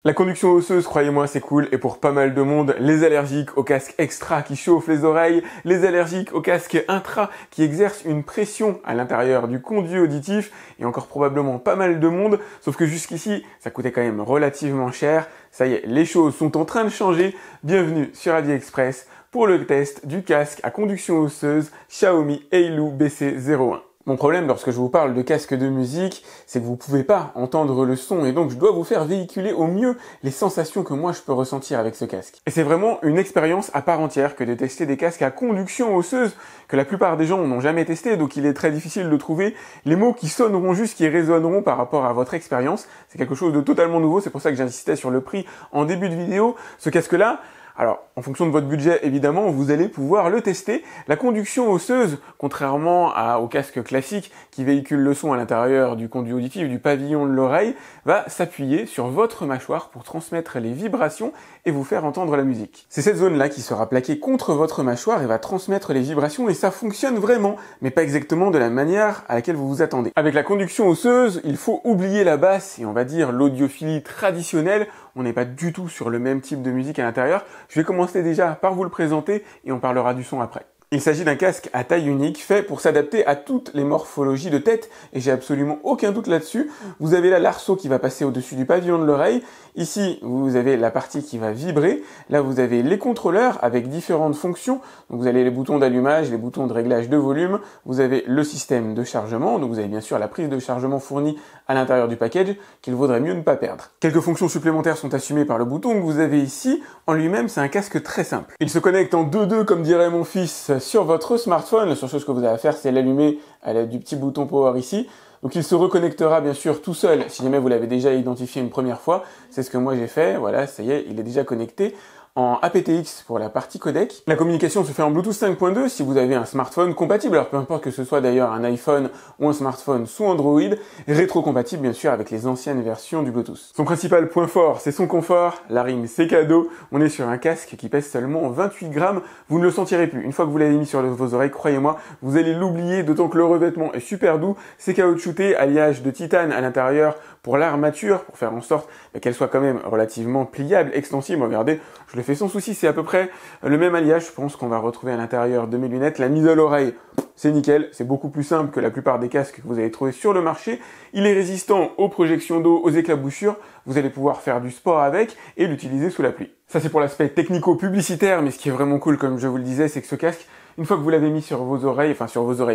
La conduction osseuse, croyez-moi, c'est cool, et pour pas mal de monde, les allergiques aux casques extra qui chauffent les oreilles, les allergiques aux casques intra qui exercent une pression à l'intérieur du conduit auditif, et encore probablement pas mal de monde, sauf que jusqu'ici, ça coûtait quand même relativement cher. Ça y est, les choses sont en train de changer. Bienvenue sur AliExpress pour le test du casque à conduction osseuse Xiaomi Ailu BC01. Mon problème lorsque je vous parle de casque de musique, c'est que vous pouvez pas entendre le son et donc je dois vous faire véhiculer au mieux les sensations que moi je peux ressentir avec ce casque. Et c'est vraiment une expérience à part entière que de tester des casques à conduction osseuse que la plupart des gens n'ont jamais testé, donc il est très difficile de trouver les mots qui sonneront juste, qui résonneront par rapport à votre expérience. C'est quelque chose de totalement nouveau, c'est pour ça que j'insistais sur le prix en début de vidéo. Ce casque-là, alors, en fonction de votre budget, évidemment, vous allez pouvoir le tester. La conduction osseuse, contrairement au casque classique qui véhicule le son à l'intérieur du conduit auditif, du pavillon de l'oreille, va s'appuyer sur votre mâchoire pour transmettre les vibrations et vous faire entendre la musique. C'est cette zone-là qui sera plaquée contre votre mâchoire et va transmettre les vibrations et ça fonctionne vraiment, mais pas exactement de la manière à laquelle vous vous attendez. Avec la conduction osseuse, il faut oublier la basse et on va dire l'audiophilie traditionnelle. On n'est pas du tout sur le même type de musique à l'intérieur. Je vais commencer déjà par vous le présenter et on parlera du son après. Il s'agit d'un casque à taille unique, fait pour s'adapter à toutes les morphologies de tête, et j'ai absolument aucun doute là-dessus. Vous avez là l'arceau qui va passer au-dessus du pavillon de l'oreille. Ici, vous avez la partie qui va vibrer. Là, vous avez les contrôleurs avec différentes fonctions. Donc, vous avez les boutons d'allumage, les boutons de réglage de volume. Vous avez le système de chargement. Donc, vous avez bien sûr la prise de chargement fournie à l'intérieur du package, qu'il vaudrait mieux ne pas perdre. Quelques fonctions supplémentaires sont assumées par le bouton que vous avez ici. En lui-même, c'est un casque très simple. Il se connecte en 2.2, comme dirait mon fils, sur votre smartphone. La seule chose que vous avez à faire, c'est l'allumer à l'aide du petit bouton power ici. Donc il se reconnectera bien sûr tout seul si jamais vous l'avez déjà identifié une première fois. C'est ce que moi j'ai fait. Voilà, ça y est, il est déjà connecté en aptX pour la partie codec. La communication se fait en Bluetooth 5.2 si vous avez un smartphone compatible, alors peu importe que ce soit d'ailleurs un iPhone ou un smartphone sous Android, rétro-compatible bien sûr avec les anciennes versions du Bluetooth. Son principal point fort, c'est son confort, la rime c'est cadeau, on est sur un casque qui pèse seulement 28 grammes, vous ne le sentirez plus. Une fois que vous l'avez mis sur vos oreilles, croyez-moi, vous allez l'oublier, d'autant que le revêtement est super doux, c'est caoutchouté, alliage de titane à l'intérieur pour l'armature, pour faire en sorte qu'elle soit quand même relativement pliable, extensible. Regardez, je le fais sans souci, c'est à peu près le même alliage, je pense qu'on va retrouver à l'intérieur de mes lunettes. La mise à l'oreille, c'est nickel, c'est beaucoup plus simple que la plupart des casques que vous allez trouver sur le marché. Il est résistant aux projections d'eau, aux éclaboussures, vous allez pouvoir faire du sport avec et l'utiliser sous la pluie. Ça c'est pour l'aspect technico-publicitaire, mais ce qui est vraiment cool, comme je vous le disais, c'est que ce casque, une fois que vous l'avez mis sur vos oreilles,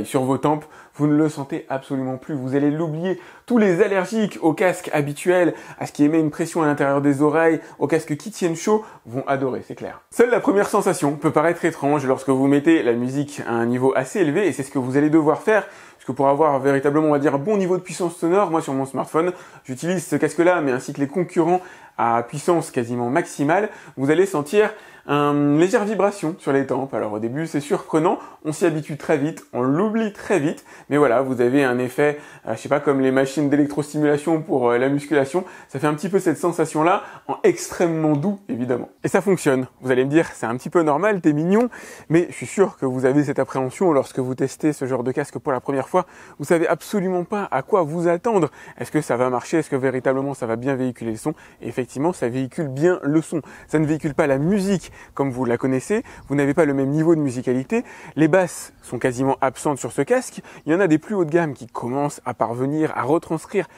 sur vos tempes, vous ne le sentez absolument plus. Vous allez l'oublier. Tous les allergiques aux casques habituels, à ce qui émet une pression à l'intérieur des oreilles, aux casques qui tiennent chaud, vont adorer, c'est clair. Seule la première sensation peut paraître étrange lorsque vous mettez la musique à un niveau assez élevé, et c'est ce que vous allez devoir faire, parce que pour avoir véritablement, on va dire, un bon niveau de puissance sonore, moi sur mon smartphone, j'utilise ce casque-là, mais ainsi que les concurrents à puissance quasiment maximale, vous allez sentir une légère vibration sur les tempes. Alors au début c'est surprenant, on s'y habitue très vite, on l'oublie très vite, mais voilà, vous avez un effet, je sais pas, comme les machines d'électrostimulation pour la musculation, ça fait un petit peu cette sensation-là, en extrêmement doux évidemment. Et ça fonctionne, vous allez me dire, c'est un petit peu normal, t'es mignon, mais je suis sûr que vous avez cette appréhension lorsque vous testez ce genre de casque pour la première fois, vous savez absolument pas à quoi vous attendre. Est-ce que ça va marcher, est-ce que véritablement ça va bien véhiculer le son? Et effectivement, ça véhicule bien le son, ça ne véhicule pas la musique comme vous la connaissez, vous n'avez pas le même niveau de musicalité, les basses sont quasiment absentes sur ce casque, il y en a des plus haut de gamme qui commencent à parvenir à retranscrire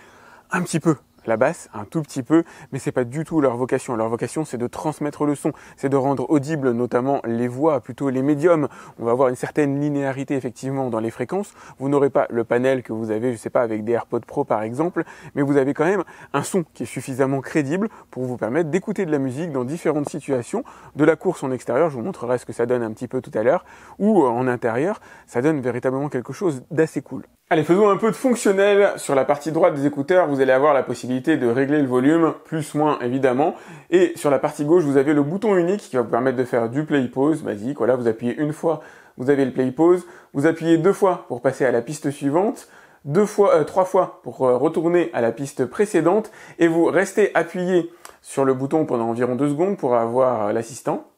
un petit peu la basse, un tout petit peu, mais c'est pas du tout leur vocation. Leur vocation, c'est de transmettre le son, c'est de rendre audibles notamment les voix, plutôt les médiums. On va avoir une certaine linéarité effectivement dans les fréquences. Vous n'aurez pas le panel que vous avez, je sais pas, avec des AirPods Pro par exemple, mais vous avez quand même un son qui est suffisamment crédible pour vous permettre d'écouter de la musique dans différentes situations. De la course en extérieur, je vous montrerai ce que ça donne un petit peu tout à l'heure, ou en intérieur, ça donne véritablement quelque chose d'assez cool. Allez, faisons un peu de fonctionnel. Sur la partie droite des écouteurs, vous allez avoir la possibilité de régler le volume, plus, moins, évidemment. Et sur la partie gauche, vous avez le bouton unique qui va vous permettre de faire du play-pause basique. Voilà, vous appuyez une fois, vous avez le play-pause. Vous appuyez 2 fois pour passer à la piste suivante. 3 fois pour retourner à la piste précédente. Et vous restez appuyé sur le bouton pendant environ 2 secondes pour avoir l'assistant.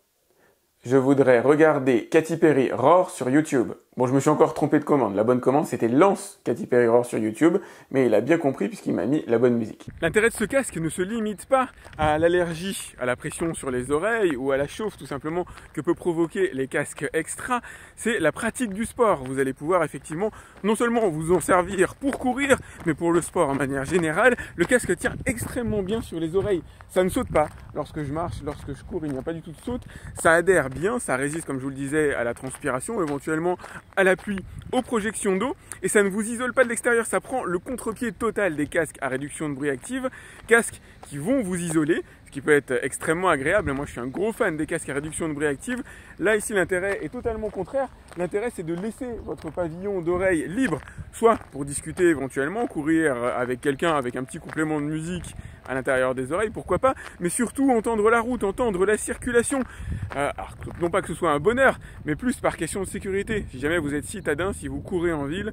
Je voudrais regarder Katy Perry Roar sur YouTube. Bon, je me suis encore trompé de commande. La bonne commande, c'était Lance Katy Perry Roar sur YouTube, mais il a bien compris puisqu'il m'a mis la bonne musique. L'intérêt de ce casque ne se limite pas à l'allergie, à la pression sur les oreilles ou à la chauffe tout simplement que peut provoquer les casques extra, c'est la pratique du sport. Vous allez pouvoir effectivement non seulement vous en servir pour courir, mais pour le sport en manière générale. Le casque tient extrêmement bien sur les oreilles. Ça ne saute pas. Lorsque je marche, lorsque je cours, il n'y a pas du tout de saute. Ça adhère bien, ça résiste, comme je vous le disais, à la transpiration, éventuellement à la pluie, aux projections d'eau, et ça ne vous isole pas de l'extérieur, ça prend le contre-pied total des casques à réduction de bruit active, casques qui vont vous isoler, ce qui peut être extrêmement agréable. Moi je suis un gros fan des casques à réduction de bruit active. Là ici l'intérêt est totalement contraire, l'intérêt c'est de laisser votre pavillon d'oreille libre, soit pour discuter éventuellement, courir avec quelqu'un avec un petit complément de musique à l'intérieur des oreilles, pourquoi pas, mais surtout entendre la route, entendre la circulation. Alors, non pas que ce soit un bonheur, mais plus par question de sécurité. Si jamais vous êtes citadin, si vous courez en ville,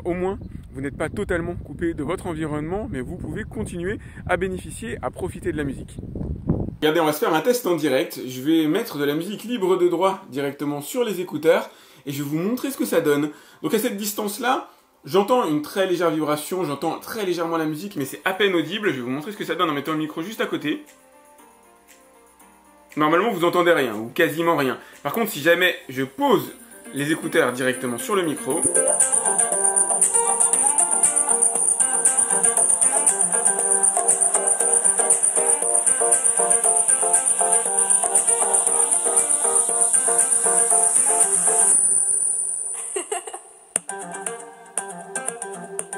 au moins vous n'êtes pas totalement coupé de votre environnement, mais vous pouvez continuer à bénéficier, à profiter de la musique. Regardez, on va se faire un test en direct. Je vais mettre de la musique libre de droit directement sur les écouteurs et je vais vous montrer ce que ça donne. Donc à cette distance-là, j'entends une très légère vibration, j'entends très légèrement la musique, mais c'est à peine audible. Je vais vous montrer ce que ça donne en mettant le micro juste à côté. Normalement, vous entendez rien, ou quasiment rien. Par contre, si jamais je pose les écouteurs directement sur le micro,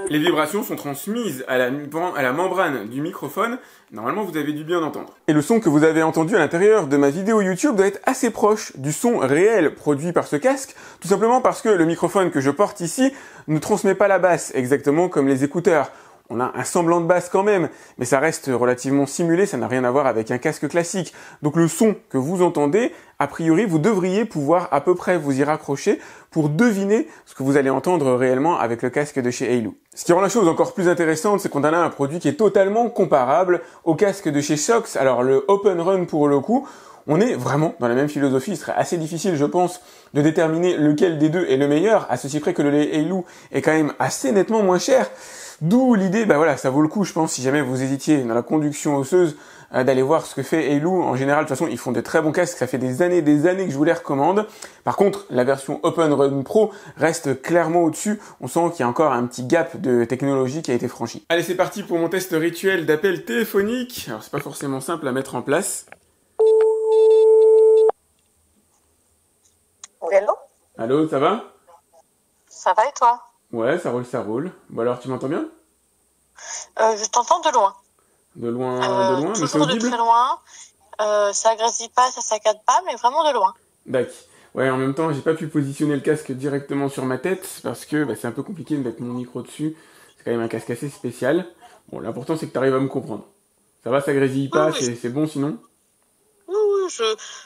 les vibrations sont transmises à la membrane du microphone. Normalement, vous avez dû bien entendre. Et le son que vous avez entendu à l'intérieur de ma vidéo YouTube doit être assez proche du son réel produit par ce casque, tout simplement parce que le microphone que je porte ici ne transmet pas la basse exactement comme les écouteurs. On a un semblant de basse quand même, mais ça reste relativement simulé, ça n'a rien à voir avec un casque classique. Donc le son que vous entendez, a priori, vous devriez pouvoir à peu près vous y raccrocher pour deviner ce que vous allez entendre réellement avec le casque de chez Ailu. Ce qui rend la chose encore plus intéressante, c'est qu'on a là un produit qui est totalement comparable au casque de chez Sox. Alors le Open Run pour le coup, on est vraiment dans la même philosophie. Il serait assez difficile, je pense, de déterminer lequel des deux est le meilleur, à ceci près que le Ailu est quand même assez nettement moins cher. D'où l'idée, voilà, ça vaut le coup, je pense, si jamais vous hésitiez dans la conduction osseuse, d'aller voir ce que fait Ailu. En général, de toute façon, ils font des très bons casques, ça fait des années que je vous les recommande. Par contre, la version Open Run Pro reste clairement au-dessus. On sent qu'il y a encore un petit gap de technologie qui a été franchi. Allez, c'est parti pour mon test rituel d'appel téléphonique. Alors, c'est pas forcément simple à mettre en place. Hello? Allô, ça va? Ça va et toi? Ouais, ça roule, ça roule. Bon alors, tu m'entends bien? Je t'entends de loin. De loin, mais c'est toujours de audible? très loin. Ça grésille pas, ça saccade pas, mais vraiment de loin. D'accord. Ouais, en même temps, j'ai pas pu positionner le casque directement sur ma tête parce que c'est un peu compliqué de mettre mon micro dessus. C'est quand même un casque assez spécial. Bon, l'important c'est que tu arrives à me comprendre. Ça va, ça grésille pas, Oui. c'est bon sinon? Oui,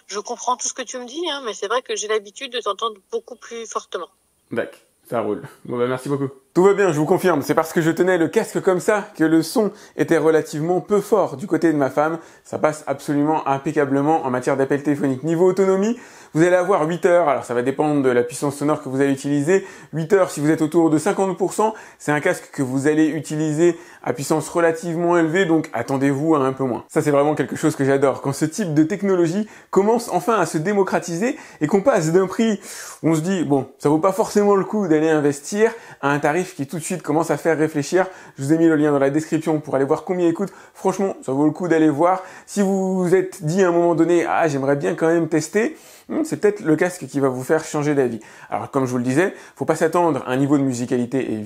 je comprends tout ce que tu me dis, mais c'est vrai que j'ai l'habitude de t'entendre beaucoup plus fortement. D'accord, ça roule. Bon merci beaucoup. Tout va bien, je vous confirme, c'est parce que je tenais le casque comme ça que le son était relativement peu fort du côté de ma femme. Ça passe absolument impeccablement en matière d'appel téléphonique. Niveau autonomie, vous allez avoir 8 heures, alors ça va dépendre de la puissance sonore que vous allez utiliser. 8 heures si vous êtes autour de 50%, c'est un casque que vous allez utiliser à puissance relativement élevée, donc attendez-vous à un peu moins. Ça c'est vraiment quelque chose que j'adore, quand ce type de technologie commence enfin à se démocratiser et qu'on passe d'un prix où on se dit, bon, ça vaut pas forcément le coup d'aller investir, à un tarif qui tout de suite commence à faire réfléchir. Je vous ai mis le lien dans la description pour aller voir combien il coûte. Franchement, ça vaut le coup d'aller voir. Si vous vous êtes dit à un moment donné, ah, j'aimerais bien quand même tester, c'est peut-être le casque qui va vous faire changer d'avis. Alors, comme je vous le disais, faut pas s'attendre à un niveau de musicalité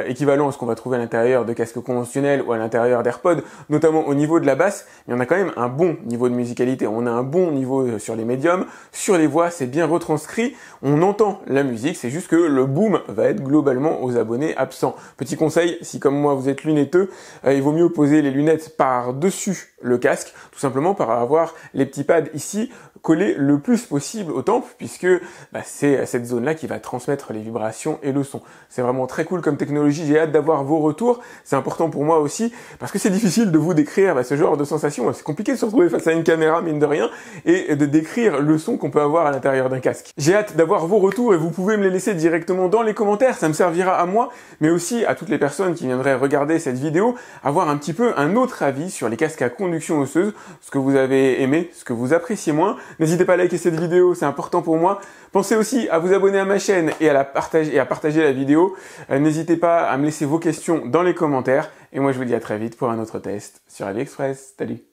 équivalent à ce qu'on va trouver à l'intérieur de casques conventionnels ou à l'intérieur d'AirPods, notamment au niveau de la basse, mais on a quand même un bon niveau de musicalité. On a un bon niveau sur les médiums, sur les voix, c'est bien retranscrit, on entend la musique, c'est juste que le boom va être globalement aux abonnés absents. Petit conseil, si comme moi vous êtes lunetteux, il vaut mieux poser les lunettes par-dessus le casque, tout simplement par avoir les petits pads ici collés le plus possible aux tempes, puisque c'est cette zone-là qui va transmettre les vibrations et le son. C'est vraiment très cool comme technologie, j'ai hâte d'avoir vos retours, c'est important pour moi aussi, parce que c'est difficile de vous décrire ce genre de sensation, c'est compliqué de se retrouver face à une caméra, mine de rien, et de décrire le son qu'on peut avoir à l'intérieur d'un casque. J'ai hâte d'avoir vos retours, et vous pouvez me les laisser directement dans les commentaires, ça me servira à moi, mais aussi à toutes les personnes qui viendraient regarder cette vidéo, avoir un petit peu un autre avis sur les casques à conduction osseuse, ce que vous avez aimé, ce que vous appréciez moins. N'hésitez pas à liker cette vidéo, c'est important pour moi. Pensez aussi à vous abonner à ma chaîne et à partager la vidéo. N'hésitez pas à me laisser vos questions dans les commentaires. Et moi, je vous dis à très vite pour un autre test sur AliExpress. Salut!